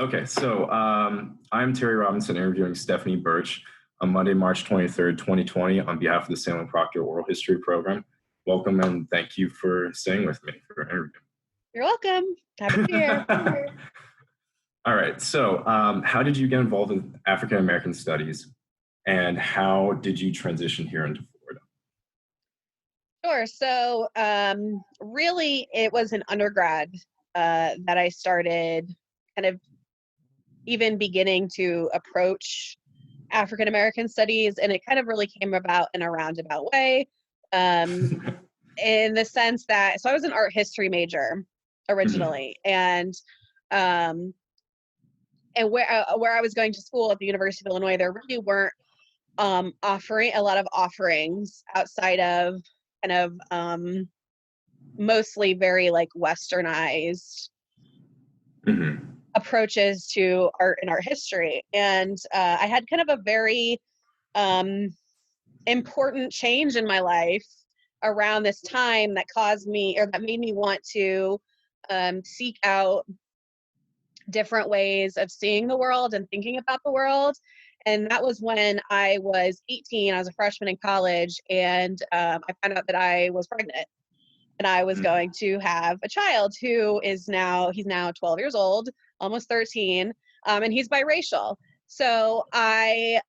Okay, so I'm Terry Robinson interviewing Stephanie Birch on Monday, March 23rd, 2020, on behalf of the Salem Proctor Oral History Program. Welcome and thank you for staying with me for an interview. You're welcome. Happy to be here. All right, so how did you get involved in African American Studies, and how did you transition here into Florida? Sure. So really, it was an undergrad that I started kind of even beginning to approach African American studies, and it kind of really came about in a roundabout way. In the sense that, so I was an art history major originally, and where I was going to school at the University of Illinois, there really weren't offering a lot of offerings outside of kind of mostly very like westernized approaches to art and art history. And I had kind of a very important change in my life around this time that caused me, or that made me want to seek out different ways of seeing the world and thinking about the world. And that was when I was 18. I was a freshman in college, and I found out that I was pregnant, and I was going to have a child who is he's now 12 years old, almost 13, and he's biracial. So I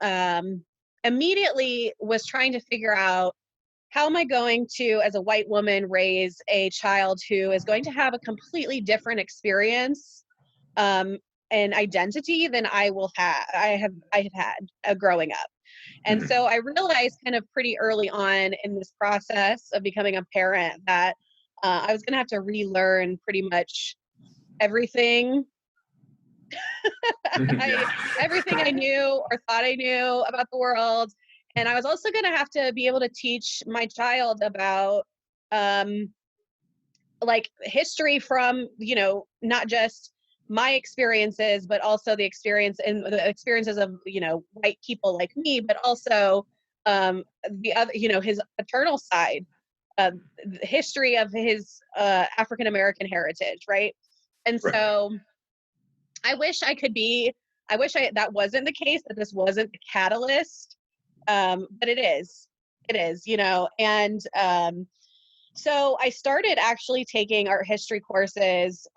immediately was trying to figure out, how am I going to, as a white woman, raise a child who is going to have a completely different experience and identity than I have had growing up. And so I realized kind of pretty early on in this process of becoming a parent that I was going to have to relearn pretty much everything, everything I knew or thought I knew about the world. And I was also going to have to be able to teach my child about like history from, not just my experiences, but also the experiences of, white people like me, but also the other, his paternal side, the history of his African American heritage, right? And so I wish that wasn't the case, that this wasn't the catalyst, but it is, and so I started actually taking art history courses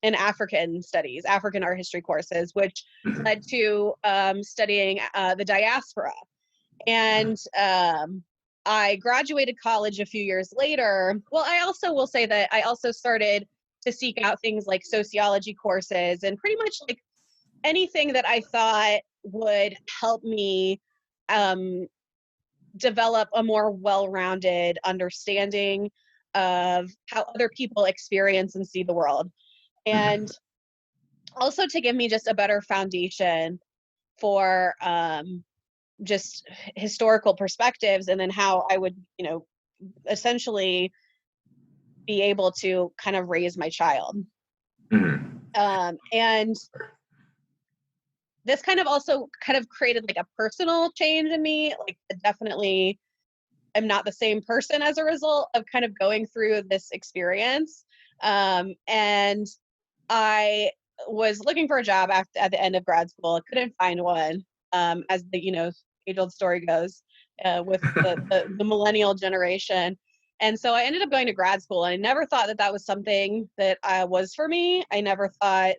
in African studies, African art history courses, which led to studying the diaspora. And I graduated college a few years later. Well, I also will say that I also started to seek out things like sociology courses and pretty much like anything that I thought would help me develop a more well-rounded understanding of how other people experience and see the world. And also to give me just a better foundation for just historical perspectives, and then how I would, essentially be able to kind of raise my child. And this kind of also kind of created like a personal change in me. Like, definitely am not the same person as a result of kind of going through this experience. And I was looking for a job at the end of grad school. I couldn't find one, as the, age-old story goes, with the millennial generation. And so I ended up going to grad school, and I never thought that was something that was for me. I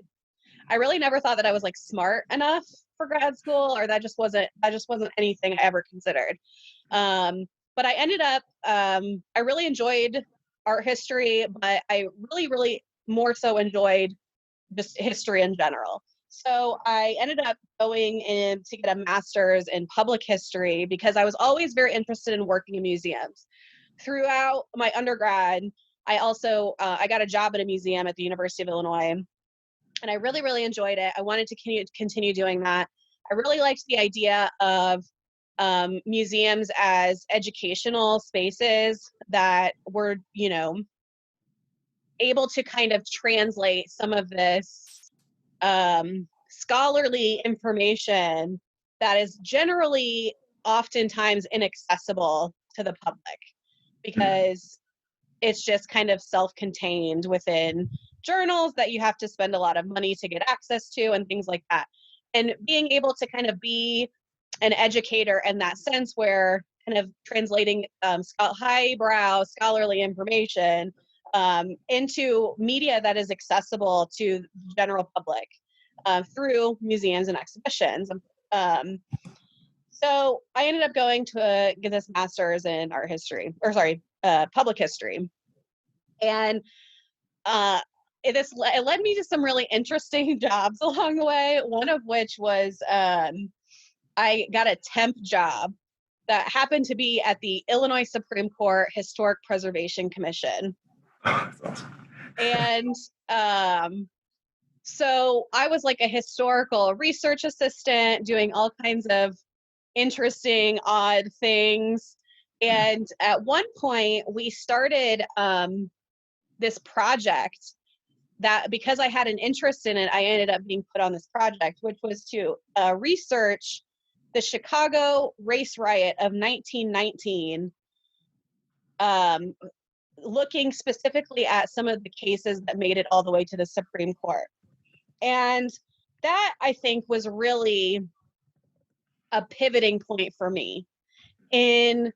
really never thought that I was like smart enough for grad school, or that just wasn't anything I ever considered. But I ended up, I really enjoyed art history, but I really, really more so enjoyed just history in general. So I ended up going in to get a master's in public history, because I was always very interested in working in museums. Throughout my undergrad, I also, I got a job at a museum at the University of Illinois, and I really, really enjoyed it. I wanted to continue doing that. I really liked the idea of museums as educational spaces that were, able to kind of translate some of this scholarly information that is generally oftentimes inaccessible to the public, because it's just kind of self-contained within journals that you have to spend a lot of money to get access to and things like that. And being able to kind of be an educator in that sense, where kind of translating highbrow scholarly information into media that is accessible to the general public through museums and exhibitions. So I ended up going to get this master's in art history, or sorry, public history. And it led me to some really interesting jobs along the way, one of which was I got a temp job that happened to be at the Illinois Supreme Court Historic Preservation Commission. That's awesome. And so I was like a historical research assistant doing all kinds of interesting, odd things. And at one point, we started this project that, because I had an interest in it, I ended up being put on this project, which was to research the Chicago race riot of 1919, looking specifically at some of the cases that made it all the way to the Supreme Court. And that, I think, was really a pivoting point for me in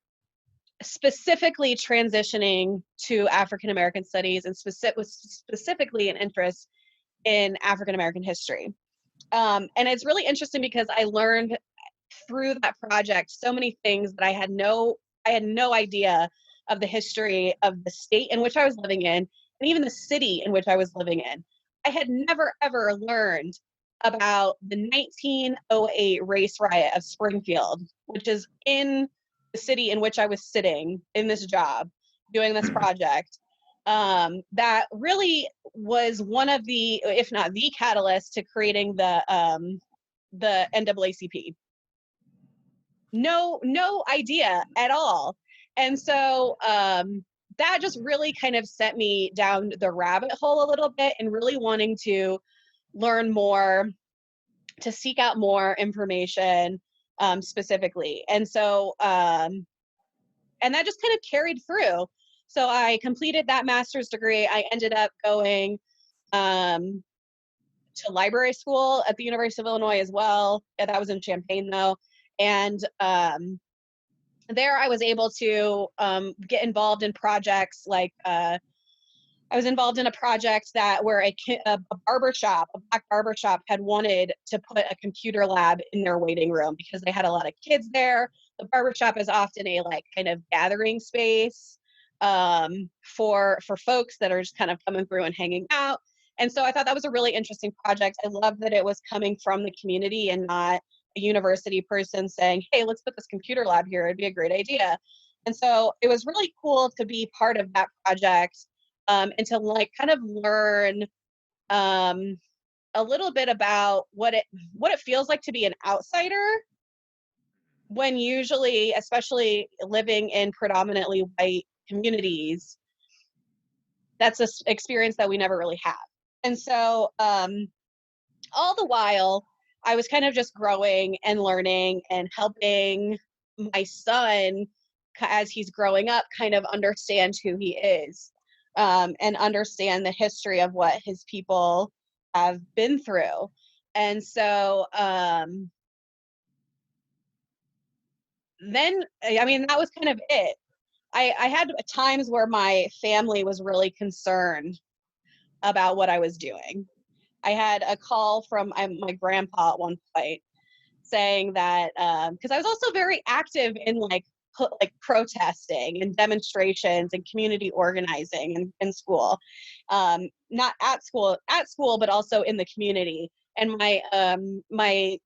specifically transitioning to African-American studies, and specifically an interest in African-American history. And it's really interesting because I learned through that project so many things that I had no idea of the history of the state in which I was living in, and even the city in which I was living in. I had never, ever learned about the 1908 race riot of Springfield, which is in the city in which I was sitting in this job doing this project. That really was one of the, if not the catalyst to creating the NAACP. No idea at all. And so that just really kind of sent me down the rabbit hole a little bit, and really wanting to learn more, to seek out more information specifically. And so, and that just kind of carried through. So I completed that master's degree. I ended up going to library school at the University of Illinois as well. Yeah, that was in Champaign though. And there I was able to get involved in projects like, I was involved in a project where a barbershop, a black barbershop, had wanted to put a computer lab in their waiting room because they had a lot of kids there. The barbershop is often a like kind of gathering space for folks that are just kind of coming through and hanging out. And so I thought that was a really interesting project. I love that it was coming from the community and not a university person saying, hey, let's put this computer lab here. It'd be a great idea. And so it was really cool to be part of that project. And to like kind of learn a little bit about what it feels like to be an outsider, when usually, especially living in predominantly white communities, that's an experience that we never really have. And so all the while, I was kind of just growing and learning and helping my son, as he's growing up, kind of understand who he is. And understand the history of what his people have been through. And so then, I mean, that was kind of it. I had times where my family was really concerned about what I was doing. I had a call from my grandpa at one point saying that, because I was also very active in like protesting and demonstrations and community organizing in school, not at school, but also in the community. And my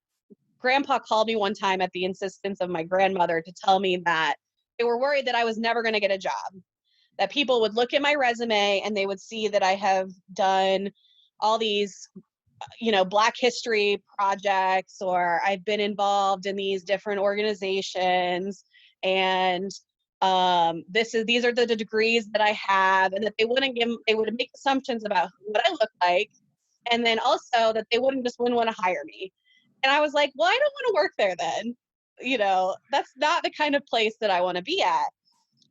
grandpa called me one time at the insistence of my grandmother to tell me that they were worried that I was never going to get a job, that people would look at my resume and they would see that I have done all these, Black history projects, or I've been involved in these different organizations, and these are the degrees that I have, and that they would make assumptions about what I look like, and then also that they wouldn't want to hire me. And I was like, well, I don't want to work there then. That's not the kind of place that I want to be at.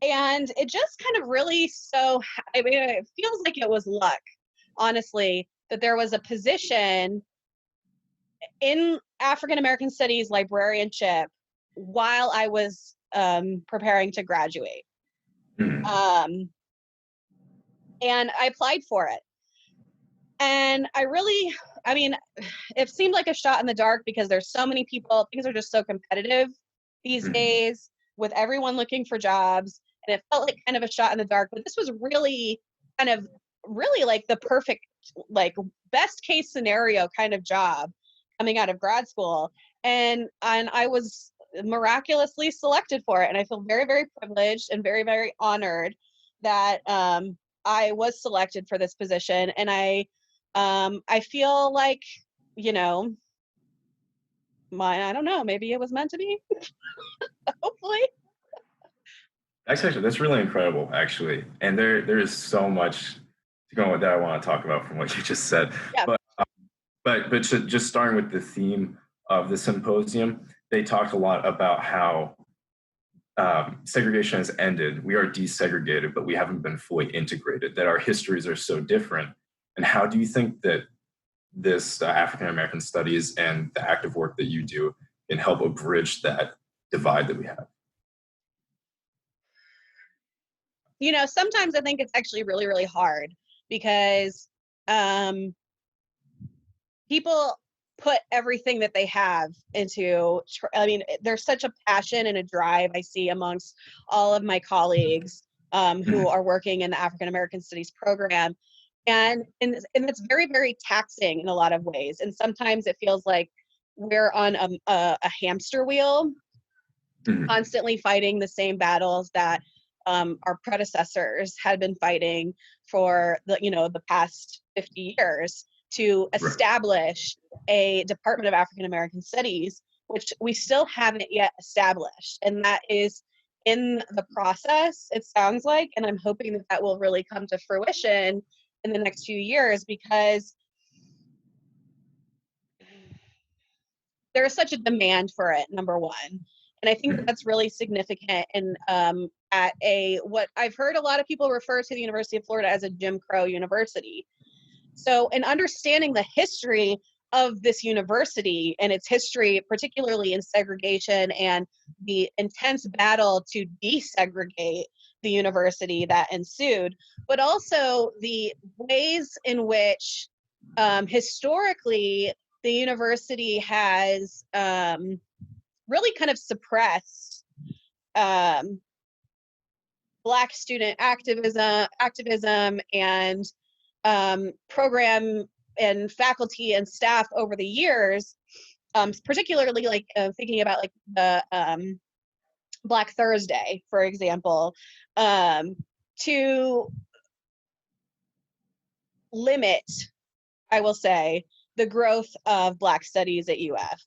And it just kind of really, it feels like it was luck. honestly, that there was a position in African American Studies librarianship while I was preparing to graduate. Mhm. And I applied for it. And I mean, it seemed like a shot in the dark because there's so many people, things are just so competitive these Mhm. days with everyone looking for jobs. And it felt like kind of a shot in the dark, but this was really kind of really like the perfect, like best case scenario kind of job coming out of grad school. And I was miraculously selected for it. And I feel very, very privileged and very, very honored that I was selected for this position. And I feel like, you know, I don't know, maybe it was meant to be. Hopefully. That's really incredible, actually. And there is so much to go with that I want to talk about from what you just said. Yeah. But just starting with the theme of the symposium, they talked a lot about how segregation has ended. We are desegregated, but we haven't been fully integrated. That our histories are so different. And how do you think that this African American studies and the active work that you do can help bridge that divide that we have? You know, sometimes I think it's actually really, really hard because people put everything that they have into, I mean, there's such a passion and a drive I see amongst all of my colleagues who are working in the African American Studies program. And it's very, very taxing in a lot of ways. And sometimes it feels like we're on a hamster wheel, Mhm. constantly fighting the same battles that our predecessors had been fighting for the past 50 years to Right. establish a Department of African American Studies, which we still haven't yet established. And that is in the process, it sounds like, and I'm hoping that that will really come to fruition in the next few years, because there is such a demand for it, number one. And I think that that's really significant. And at what I've heard a lot of people refer to the University of Florida as a Jim Crow university. So, in understanding the history of this university and its history, particularly in segregation and the intense battle to desegregate the university that ensued, but also the ways in which historically the university has really kind of suppressed Black student activism and program and faculty and staff over the years, particularly like thinking about like the Black Thursday, for example, to limit, I will say, the growth of Black studies at UF.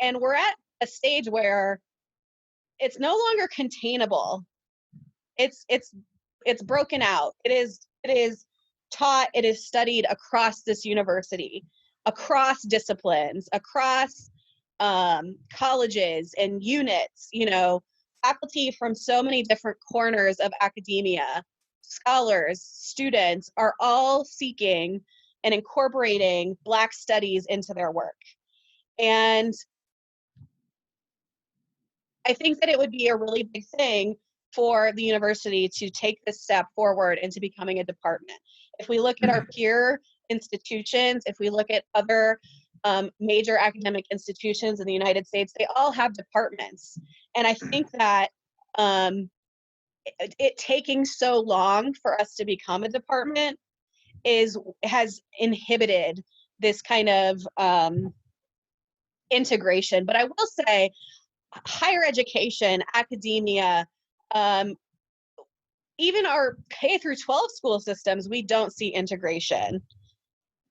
And we're at a stage where it's no longer containable. It's broken out. It is taught, it is studied across this university, across disciplines, across colleges and units, faculty from so many different corners of academia, scholars, students are all seeking and incorporating Black studies into their work. And I think that it would be a really big thing for the university to take this step forward into becoming a department. If we look at our peer institutions, if we look at other major academic institutions in the United States, they all have departments. And I think that it taking so long for us to become a department has inhibited this kind of integration. But I will say, higher education, academia, even our K through 12 school systems, we don't see integration.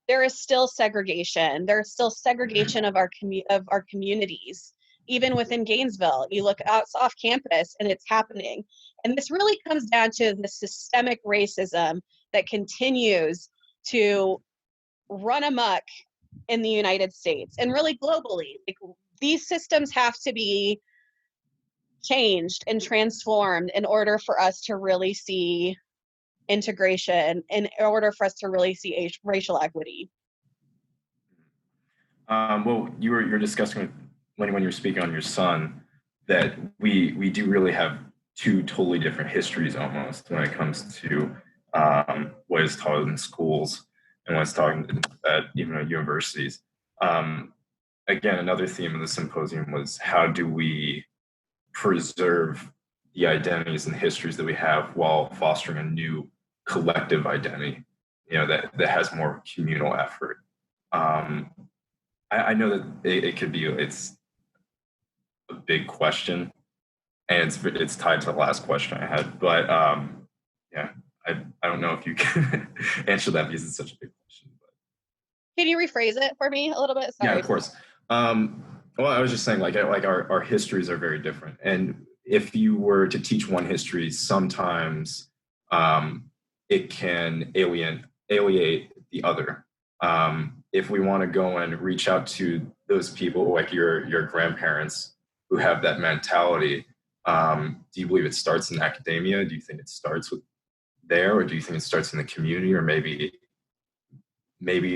There is still segregation. There's still segregation of our communities. Even within Gainesville, you look out off campus and it's happening. And this really comes down to the systemic racism that continues to run amok in the United States and really globally. Like, these systems have to be changed and transformed in order for us to really see integration in order for us to really see racial equity. Well, you're discussing when you're speaking on your son that we do really have two totally different histories almost when it comes to what is taught in schools and what's taught at even at universities. Again, another theme of the symposium was how do we preserve the identities and histories that we have while fostering a new collective identity, that has more communal effort. I know that it's a big question, and it's tied to the last question I had, but yeah, I don't know if you can answer that because it's such a big question. But. Can you rephrase it for me a little bit? Sorry. Yeah, of course. Well, I was just saying, like our histories are very different, and if you were to teach one history, sometimes it can alienate the other. If we want to go and reach out to those people like your grandparents who have that mentality, do you believe it starts in academia? Do you think it starts with there, or do you think it starts in the community, or maybe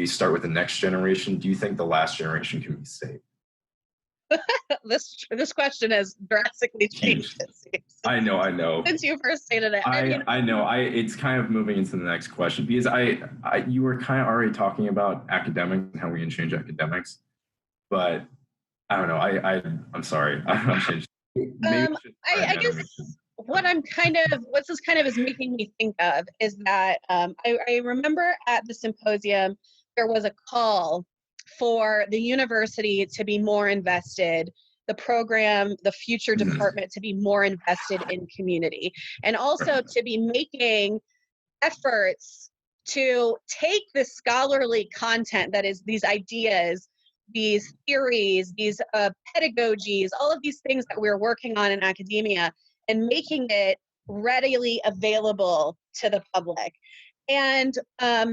start with the next generation? Do you think the last generation can be saved? This question has drastically changed. It seems. I know. Since you first stated it, I know. It's kind of moving into the next question because you were kind of already talking about academics and how we can change academics, but I don't know. I'm sorry. I'm changing. I guess what this kind of is making me think of is that I remember at the symposium there was a call for the university to be more invested, the program, the future department to be more invested in community, and also to be making efforts to take the scholarly content that is these ideas, these theories, these pedagogies, all of these things that we're working on in academia, and making it readily available to the public. And I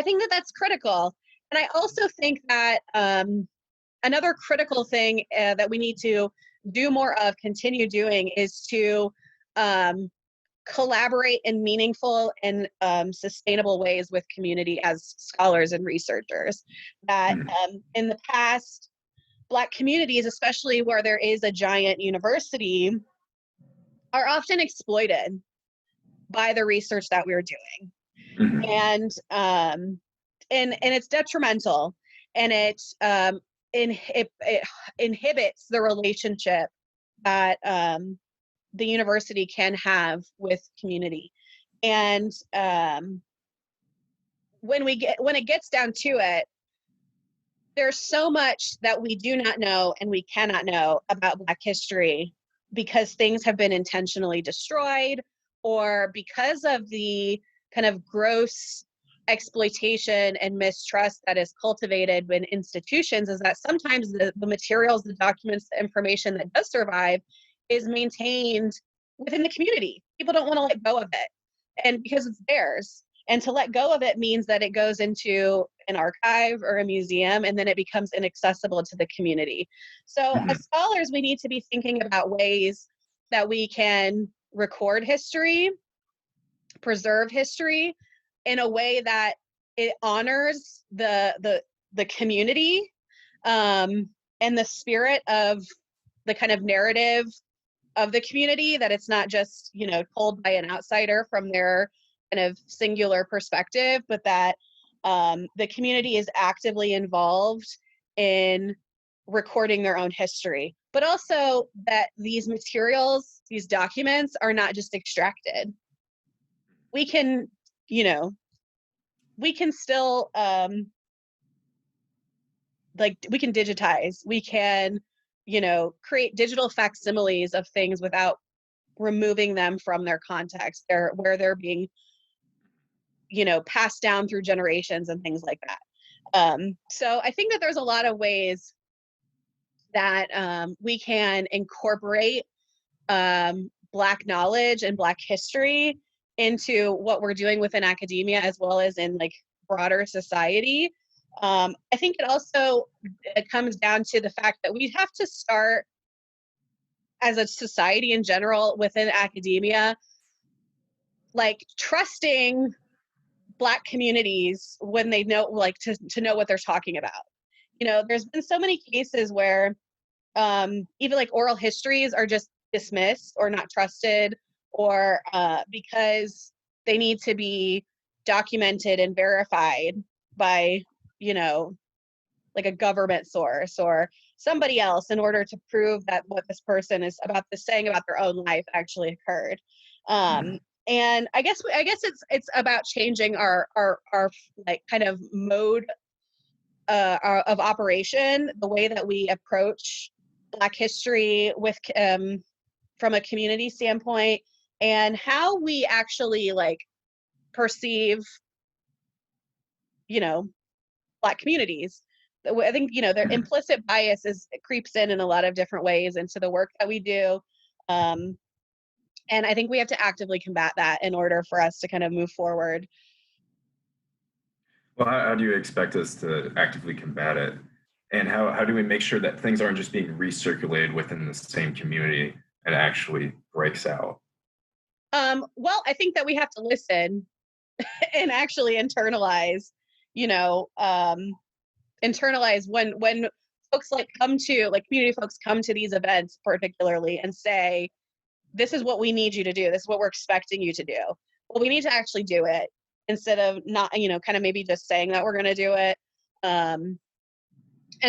think that that's critical. And I also think that another critical thing that we need to do more of, continue doing, is to collaborate in meaningful and sustainable ways with community as scholars and researchers. That in the past, Black communities, especially where there is a giant university, are often exploited by the research that we're doing. And it's detrimental, and it inhibits the relationship that the university can have with community. And when it gets down to it, there's so much that we do not know and we cannot know about Black history because things have been intentionally destroyed, or because of the kind of gross exploitation and mistrust that is cultivated in institutions, is that sometimes the materials, the documents, the information that does survive is maintained within the community. People don't want to let go of it, and because it's theirs. And to let go of it means that it goes into an archive or a museum, and then it becomes inaccessible to the community. So as scholars, we need to be thinking about ways that we can record history, preserve history in a way that it honors the community and the spirit of the kind of narrative of the community, that it's not just, told by an outsider from their kind of singular perspective, but that the community is actively involved in recording their own history, but also that these materials, these documents, are not just extracted. We can, we can still, we can digitize, we can, create digital facsimiles of things without removing them from their context, where they're being, passed down through generations and things like that. So I think that there's a lot of ways that we can incorporate Black knowledge and Black history into what we're doing within academia, as well as in broader society. I think it comes down to the fact that we have to start, as a society in general, within academia, like trusting Black communities when they know, like, to know what they're talking about. You know, there's been so many cases where even like oral histories are just dismissed or not trusted, or because they need to be documented and verified by, you know, like a government source or somebody else in order to prove that what this person is about to saying about their own life actually occurred. And I guess it's about changing our like kind of mode of operation, the way that we approach Black history with from a community standpoint, and how we actually like perceive, you know, Black communities. I think, you know, their implicit bias creeps in a lot of different ways into the work that we do. And I think we have to actively combat that in order for us to kind of move forward. Well, how do you expect us to actively combat it? And how do we make sure that things aren't just being recirculated within the same community and actually breaks out? Well, I think that we have to listen and actually internalize, you know, internalize when folks like come to, like, community folks come to these events particularly and say, this is what we need you to do. This is what we're expecting you to do. Well, we need to actually do it instead of not, you know, kind of maybe just saying that we're going to do it. And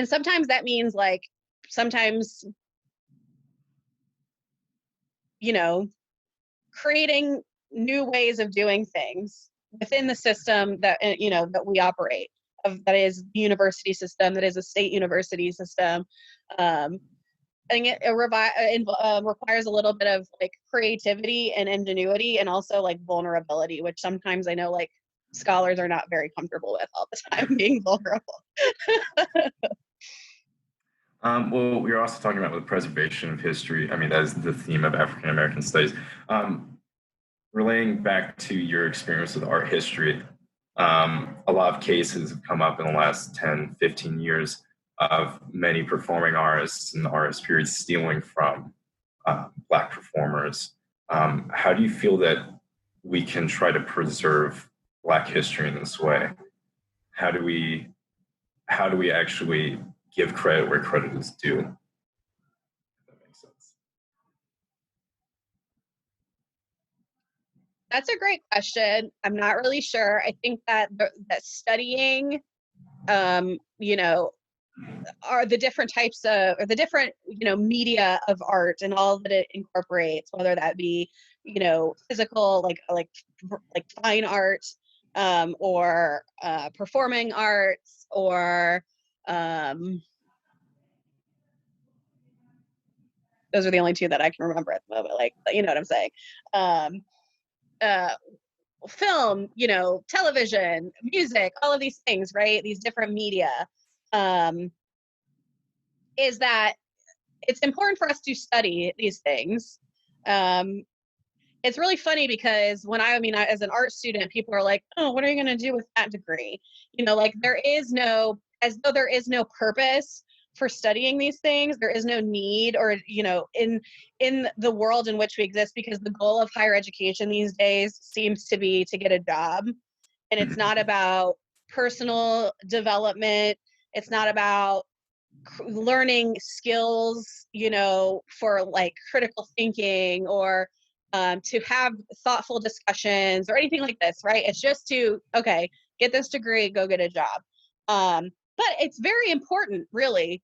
sometimes that means like, sometimes, you know, creating new ways of doing things within the system that, you know, that we operate, that is the university system, that is a state university system. I think it requires a little bit of like creativity and ingenuity, and also like vulnerability, which sometimes I know like scholars are not very comfortable with all the time, being vulnerable. Well, we are also talking about the preservation of history. I mean, that is the theme of African American Studies. Relating back to your experience with art history, a lot of cases have come up in the last 10, 15 years of many performing artists and the artist period stealing from Black performers. How do you feel that we can try to preserve Black history in this way? How do we actually give credit where credit is due? If that makes sense. That's a great question. I'm not really sure. I think that that studying, you know, are the different types of, or the different, you know, media of art and all that it incorporates, whether that be, you know, physical, like fine art, or performing arts, or those are the only two that I can remember at the moment. Like, you know what I'm saying? Um, uh, Film, you know, television, music, all of these things, right? These different media. Um, is that it's important for us to study these things. Um, it's really funny because when I mean, as an art student, people are like, oh, what are you going to do with that degree? You know, like there is no, as though there is no purpose for studying these things. There is no need, or, you know, in the world in which we exist, because the goal of higher education these days seems to be to get a job. And it's not about personal development. It's not about learning skills, you know, for like critical thinking, or to have thoughtful discussions or anything like this, right? It's just to, okay, get this degree, go get a job. But it's very important, really,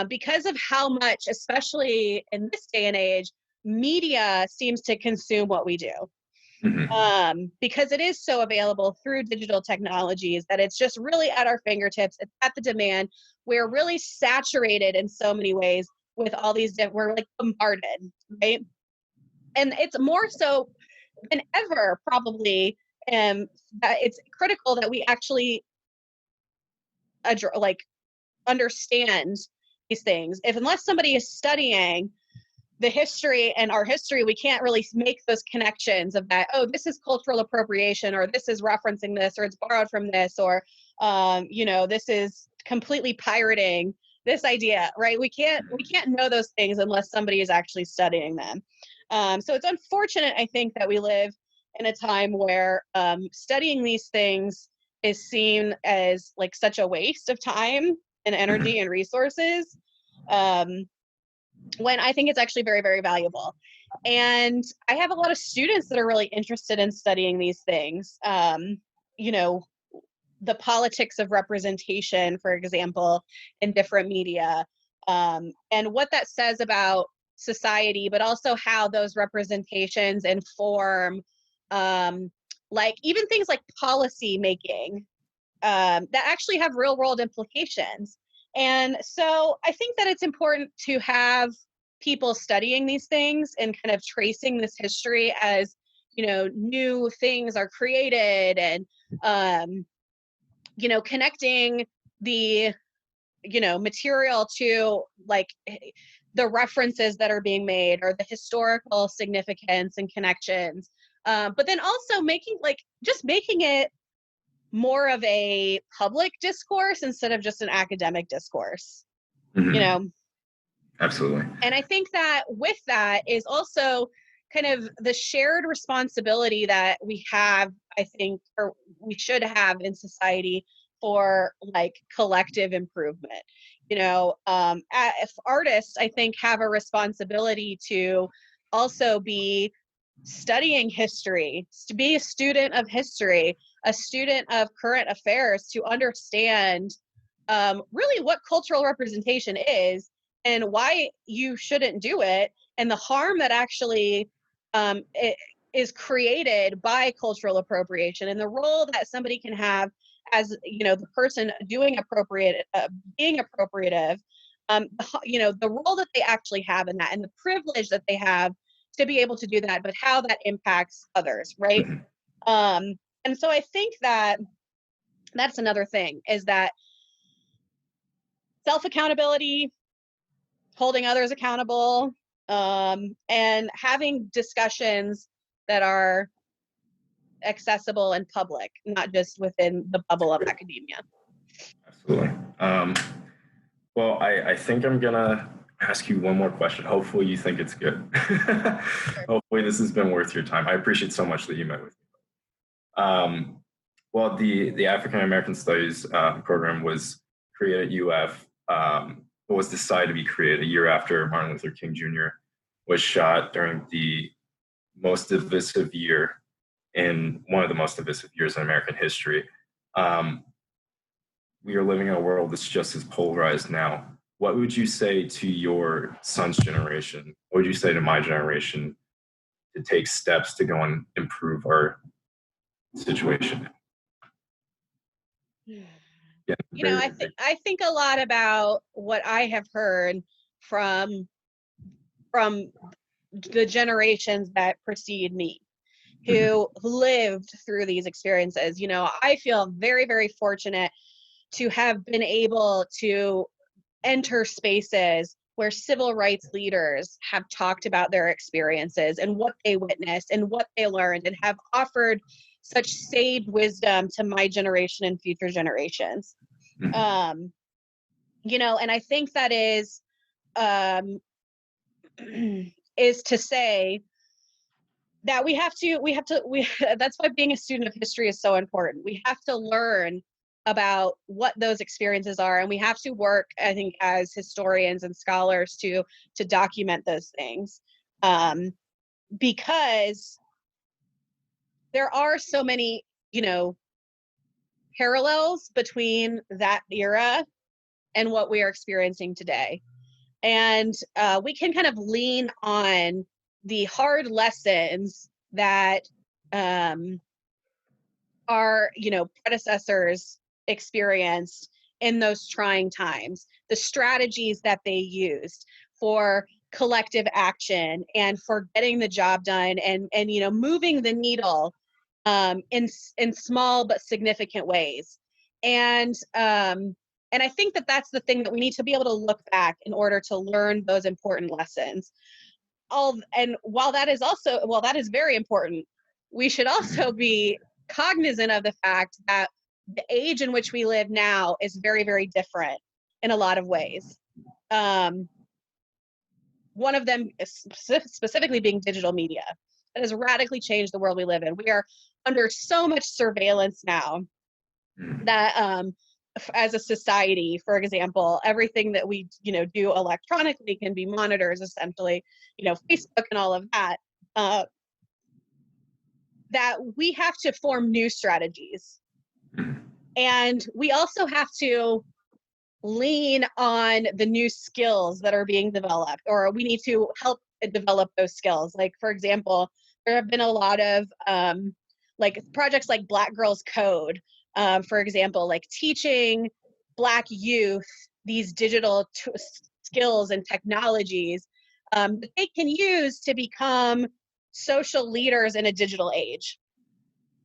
because of how much, especially in this day and age, media seems to consume what we do. Because it is so available through digital technologies that it's just really at our fingertips. It's at the demand. We're really saturated in so many ways with all these, we're like bombarded, right? And it's more so than ever, probably, that it's critical that we actually like understand these things. Unless somebody is studying the history and our history, we can't really make those connections of that, oh, this is cultural appropriation, or this is referencing this, or it's borrowed from this, or you know, this is completely pirating this idea, right? We can't know those things unless somebody is actually studying them. So it's unfortunate, I think, that we live in a time where studying these things is seen as like such a waste of time and energy and resources, when I think it's actually very, very valuable. And I have a lot of students that are really interested in studying these things. You know, the politics of representation, for example, in different media, and what that says about society, but also how those representations inform, like even things like policy making, that actually have real world implications. And so I think that it's important to have people studying these things and kind of tracing this history as, new things are created, and, connecting the, material to like the references that are being made or the historical significance and connections. But then also making it more of a public discourse instead of just an academic discourse, Absolutely. And I think that with that is also kind of the shared responsibility that we have, I think, or we should have in society for like collective improvement. If artists, I think, have a responsibility to also be studying history, to be a student of history, a student of current affairs, to understand really what cultural representation is and why you shouldn't do it, and the harm that actually it is created by cultural appropriation, and the role that somebody can have as the person doing being appropriative, the role that they actually have in that, and the privilege that they have to be able to do that, but how that impacts others, right? And so I think that that's another thing, is that self-accountability, holding others accountable, and having discussions that are accessible and public, not just within the bubble of academia. Absolutely. Well, I think I'm gonna ask you one more question. Hopefully you think it's good. Sure. Hopefully this has been worth your time. I appreciate so much that you met with me. Well, the African American Studies program was created at UF. Was decided to be created a year after Martin Luther King Jr. was shot during the most divisive year in one of the most divisive years in American history. We are living in a world that's just as polarized now. What would you say to your son's generation? What would you say to my generation to take steps to go and improve our situation? Yeah, I think a lot about what I have heard from the generations that precede me, who lived through these experiences. I feel very, very fortunate to have been able to enter spaces where civil rights leaders have talked about their experiences and what they witnessed and what they learned, and have offered such sage wisdom to my generation and future generations. And I think that is to say that we have to that's why being a student of history is so important. We have to learn about what those experiences are, and we have to work, I think, as historians and scholars to document those things, because there are so many parallels between that era and what we are experiencing today. And we can kind of lean on the hard lessons that our predecessors experienced in those trying times, the strategies that they used for collective action and for getting the job done, and moving the needle in small but significant ways. And I think that that's the thing, that we need to be able to look back in order to learn those important lessons. And while that is very important, we should also be cognizant of the fact that the age in which we live now is very, very different in a lot of ways. One of them is specifically being digital media. that has radically changed the world we live in. We are under so much surveillance now that as a society, for example, everything that we do electronically can be monitors, essentially, Facebook and all of that, that we have to form new strategies. And we also have to lean on the new skills that are being developed, or we need to help develop those skills. Like, for example, there have been a lot of like projects like Black Girls Code, for example, like teaching Black youth these digital skills and technologies that they can use to become social leaders in a digital age.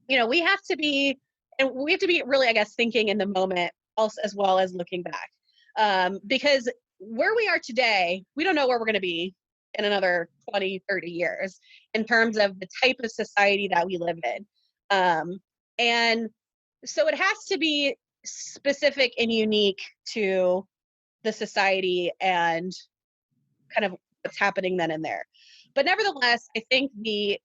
We have to be really, I guess, thinking in the moment also, as well as looking back, because where we are today, we don't know where we're going to be in another 20, 30 years in terms of the type of society that we live in. And so it has to be specific and unique to the society and kind of what's happening then and there. But nevertheless, I think the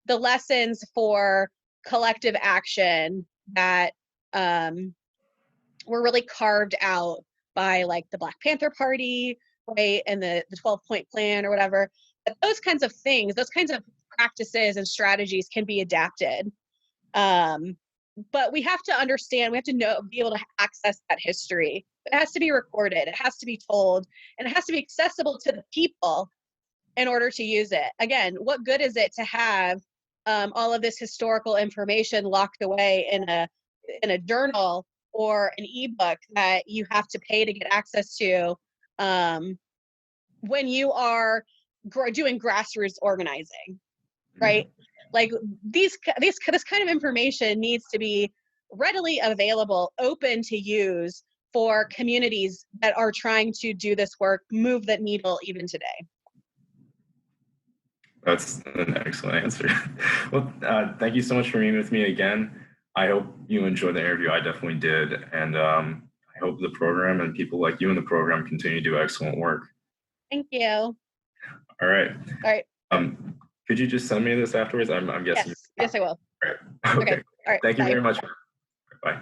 lessons for collective action that were really carved out by like the Black Panther Party, right, and the 12-point plan or whatever, that those kinds of things, those kinds of practices and strategies can be adapted. But we have to understand, we have to be able to access that history. It has to be recorded, it has to be told, and it has to be accessible to the people in order to use it. Again, what good is it to have all of this historical information locked away in a journal or an ebook that you have to pay to get access to when you are doing grassroots organizing, right? Like this kind of information needs to be readily available, open to use for communities that are trying to do this work, move that needle even today. That's an excellent answer. Well, thank you so much for meeting with me again. I hope you enjoyed the interview. I definitely did. And I hope the program and people like you in the program continue to do excellent work. Thank you. All right. All right. Could you just send me this afterwards? I'm guessing. Yes, I will. All right. Okay. All right. Thank you very much. Bye.